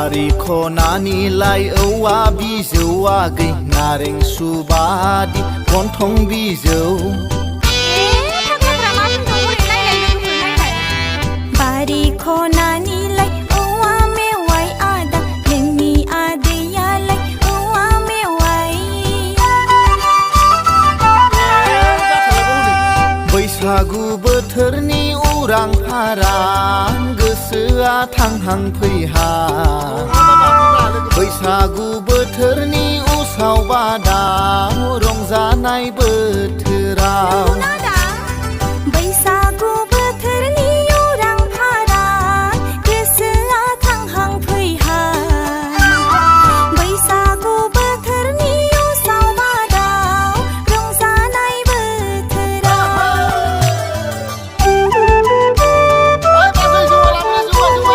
बारि खनानि लाइ औवा बिजौआ गै नारें सुबादि गन्थं बिजौ बारि खनानि लाइ औवा मेवाइ आदा नोंनि आदैयालाय औवा मेवाइ बैसागु बोथोरनि उरां फारां गोसोआ थांहां फैहां बैसागु बोथोरनि उसाव बादाव रंजानाय बोथोराव